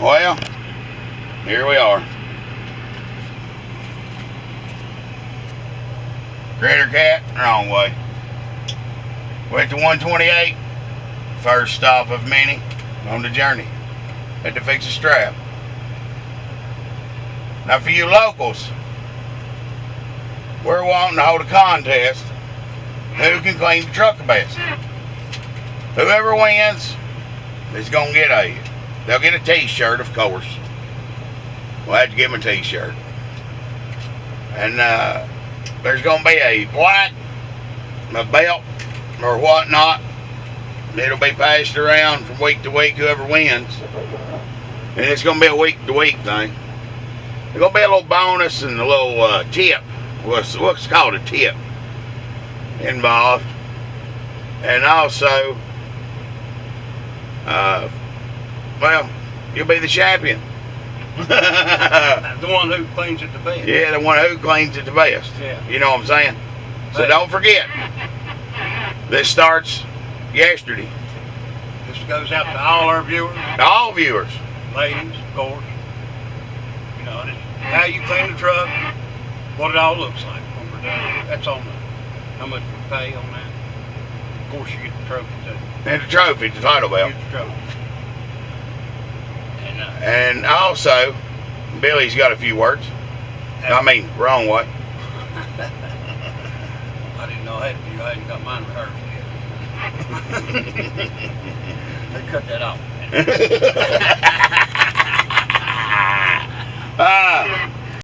Well, here we are. Critter Cat, wrong way. We're at the 128, first stop of many on the journey. Had to fix a strap. Now for you locals, we're wanting to hold a contest. Who can clean the truck the best? Whoever wins is gonna get they'll get a t-shirt, of course. We'll have to give them a t-shirt. And there's gonna be a plaque, a belt, or whatnot. It'll be passed around from week to week, whoever wins. And it's gonna be a week to week thing. There's gonna be a little bonus and a little tip. What's called a tip involved. And also, well, you'll be the champion. The one who cleans it the best. Yeah, the one who cleans it the best. Yeah. You know what I'm saying? So don't forget, this starts yesterday. This goes out to all our viewers. All viewers. Ladies, of course. You know, how you clean the truck, what it all looks like when we're done. That's on how much we pay on that. Of course, you get the trophy too. And the trophy, the title You belt. get the trophy. And also, Billy's got a few words. I mean, wrong way. I didn't know I had to. I hadn't got mine rehearsed yet. They cut that off.